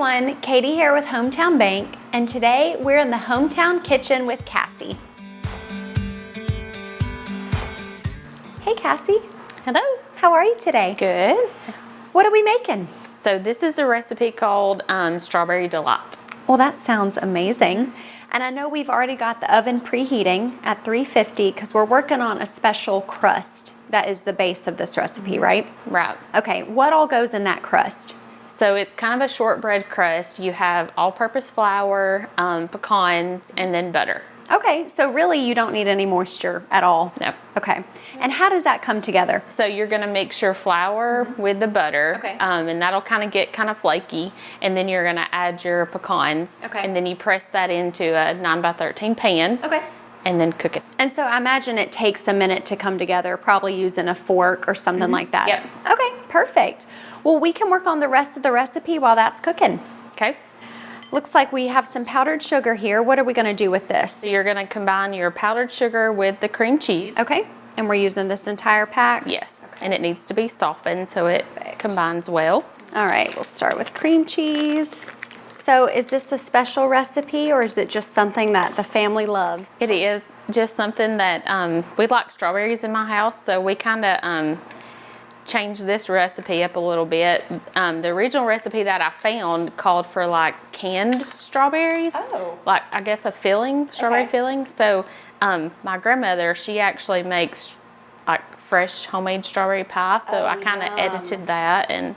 everyone, Katie here with HomeTown Bank, and today we're in the HomeTown kitchen with Cassie. Hey Cassie. Hello. How are you today? Good. What are we making? So this is a recipe called Strawberry Delight. Well, that sounds amazing. And I know we've already got the oven preheating at 350 because we're working on a special crust that is the base of this recipe, right? Right. Okay, what all goes in that crust? So it's kind of a shortbread crust. You have all-purpose flour, pecans, and then butter. Okay, so really you don't need any moisture at all? No. Okay, and how does that come together? So you're going to mix your flour with the butter, Okay. And that'll kind of get kind of flaky. And then you're going to add your pecans. Okay. And then you press that into a 9x13 pan. Okay. And then cook it. And so I imagine it takes a minute to come together, probably using a fork or something like that. Yep. Okay, perfect. Well, we can work on the rest of the recipe while that's cooking. Okay. Looks like we have some powdered sugar here. What are we going to do with this? So you're going to combine your powdered sugar with the cream cheese. Okay, and we're using this entire pack? Yes, and it needs to be softened so it combines well. All right, we'll start with cream cheese. So is this a special recipe or is it just something that the family loves? It is just something that we like strawberries in my house, so we kind of changed this recipe up a little bit. The original recipe that I found called for like canned strawberries. Oh. Like I guess a filling, strawberry Okay. filling. So my grandmother, she actually makes like fresh homemade strawberry pie, so I kind of edited that. And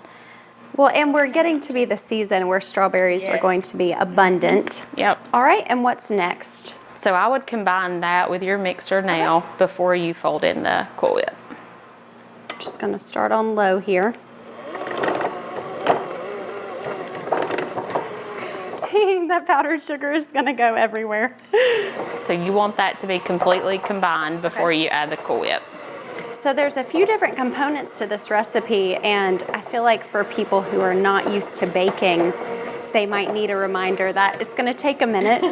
Well, and we're getting to be the season where strawberries are Yes. going to be abundant. yep. All right, and what's next? So I would combine that with your mixer now before you fold in the Cool Whip. Just gonna start on low here. That powdered sugar is gonna go everywhere. So you want that to be completely combined before you add the Cool Whip. So there's a few different components to this recipe, and I feel like for people who are not used to baking, they might need a reminder that it's gonna take a minute,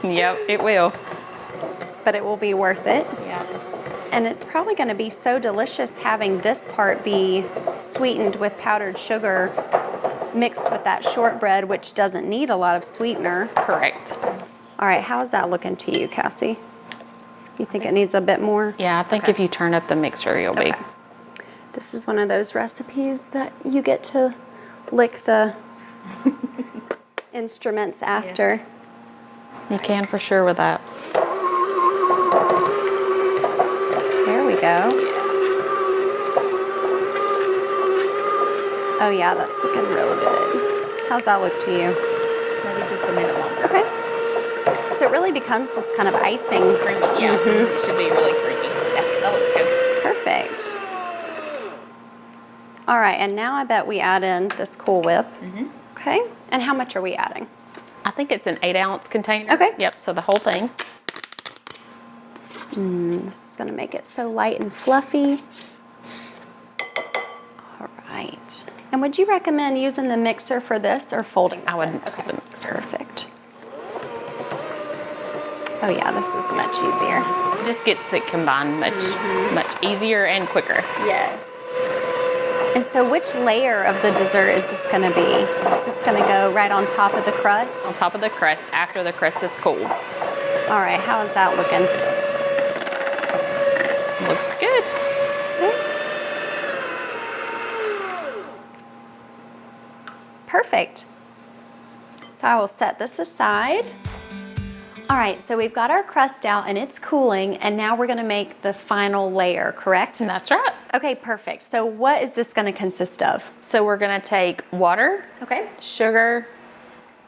Yep, it will. but it will be worth it. Yeah. And it's probably gonna be so delicious having this part be sweetened with powdered sugar mixed with that shortbread, which doesn't need a lot of sweetener. Correct. All right, how's that looking to you, Cassie? You think it needs a bit more? Yeah, I think if you turn up the mixer, you'll be. Okay. This is one of those recipes that you get to lick the instruments after. You can for sure with that. There we go. Oh yeah, that's looking real good. How's that look to you? Maybe just a minute longer. Okay. So it really becomes this kind of icing. Creamy, yeah. It should be really creamy. Yeah, that looks good. Perfect. All right, and now I bet we add in this Cool Whip. Okay, and how much are we adding? I think it's an 8-ounce container. Okay. Yep, so the whole thing. This is gonna make it so light and fluffy. All right. And would you recommend using the mixer for this or folding this I would in? use a mixer. Perfect. Oh yeah, this is much easier. It just gets it combined much easier and quicker. Yes. And so which layer of the dessert is this gonna be? Is this gonna go right on top of the crust? On top of the crust after the crust is cooled. All right, how is that looking? Looks good. Perfect. So I will set this aside. All right, so we've got our crust out and it's cooling, and now we're gonna make the final layer, correct? That's right. Okay, perfect. So what is this gonna consist of? So we're gonna take water, Okay. sugar,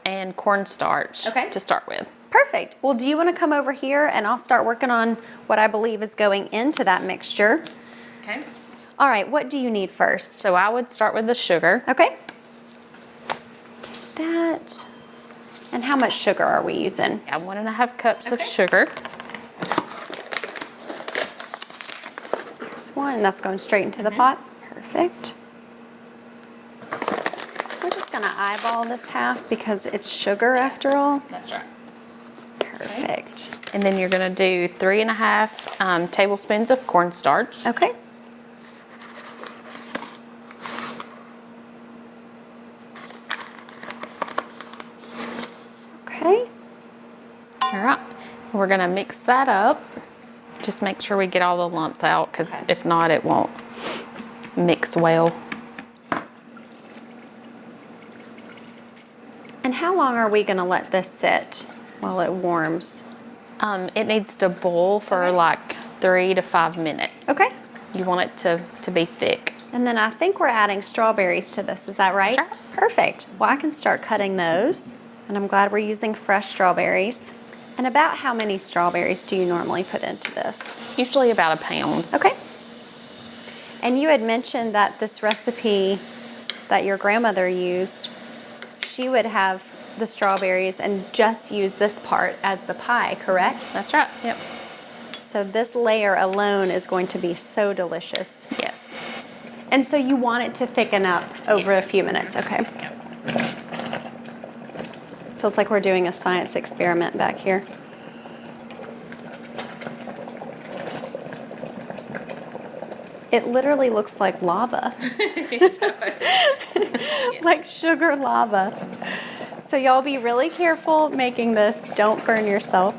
and cornstarch Okay. to start with. Perfect. Well, do you wanna come over here and I'll start working on what I believe is going into that mixture. Okay. All right, what do you need first? So I would start with the sugar. Okay. That, and how much sugar are we using? Yeah, 1.5 cups of sugar. There's one, that's going straight into the pot. Perfect. We're just gonna eyeball this half because it's sugar after all. That's right. Perfect. And then you're gonna do 3.5 tablespoons of cornstarch. Okay. All right, we're gonna mix that up. Just make sure we get all the lumps out, because if not, it won't mix well. And how long are we gonna let this sit while it warms? It needs to boil for like 3 to 5 minutes. Okay. You want it to be thick. And then I think we're adding strawberries to this, is that right? Sure. Perfect. Well, I can start cutting those. And I'm glad we're using fresh strawberries. And about how many strawberries do you normally put into this? Usually about a pound. Okay. And you had mentioned that this recipe that your grandmother used, she would have the strawberries and just use this part as the pie, correct? That's right, yep. So this layer alone is going to be so delicious. Yes. And so you want it to thicken up over a few minutes, okay? Feels like we're doing a science experiment back here. It literally looks like lava. Like sugar lava. So y'all be really careful making this. Don't burn yourself.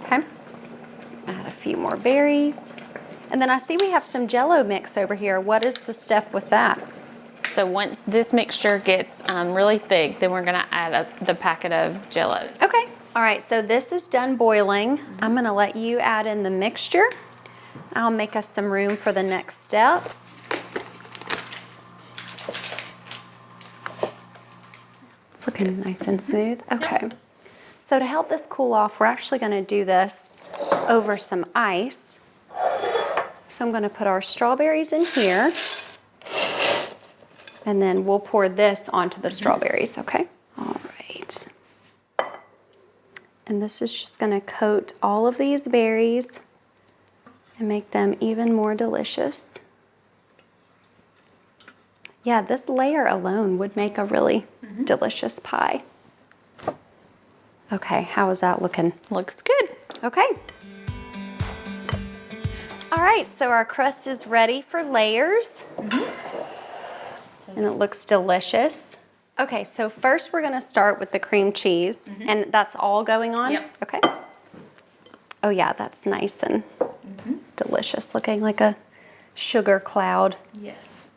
Okay. Add a few more berries. And then I see we have some Jell-O mix over here. What is the step with that? So once this mixture gets really thick, then we're gonna add the packet of Jell-O. Okay. All right, so this is done boiling. I'm gonna let you add in the mixture. I'll make us some room for the next step. It's looking nice and smooth. Okay. So to help this cool off, we're actually gonna do this over some ice. So I'm gonna put our strawberries in here, and then we'll pour this onto the strawberries, okay? All right. And this is just gonna coat all of these berries and make them even more delicious. Yeah, this layer alone would make a really delicious pie. Okay, how is that looking? Looks good. Okay. All right, so our crust is ready for layers. And it looks delicious. Okay, so first we're gonna start with the cream cheese, and that's all going on? Yep. Okay. Oh yeah, that's nice and delicious, looking like a sugar cloud. Yes.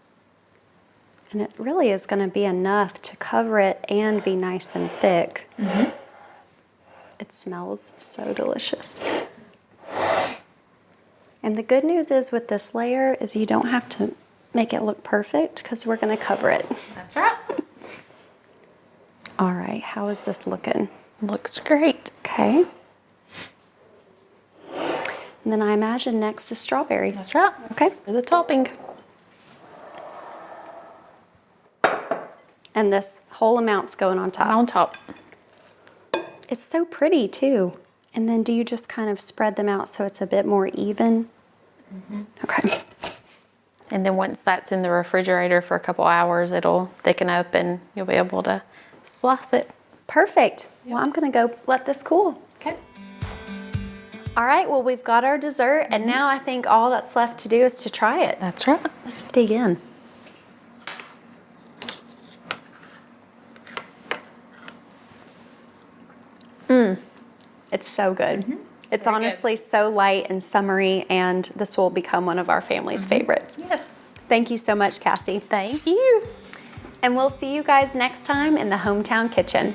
And it really is gonna be enough to cover it and be nice and thick. It smells so delicious. And the good news is with this layer is you don't have to make it look perfect because we're gonna cover it. That's right. All right, how is this looking? Looks great. Okay. And then I imagine next is strawberries. That's right. Okay. For the topping. And this whole amount's going on top. On top. It's so pretty too. And then do you just kind of spread them out so it's a bit more even? Okay. And then once that's in the refrigerator for a couple hours, it'll thicken up and you'll be able to slice it. Perfect. Well, I'm gonna go let this cool. Okay. All right, well, we've got our dessert, and now I think all that's left to do is to try it. That's right. Let's dig in. It's so good. It's Very honestly so light and summery, and this will become one of our family's favorites. Yes. Thank you so much, Cassie. Thank you. And we'll see you guys next time in the HomeTown kitchen.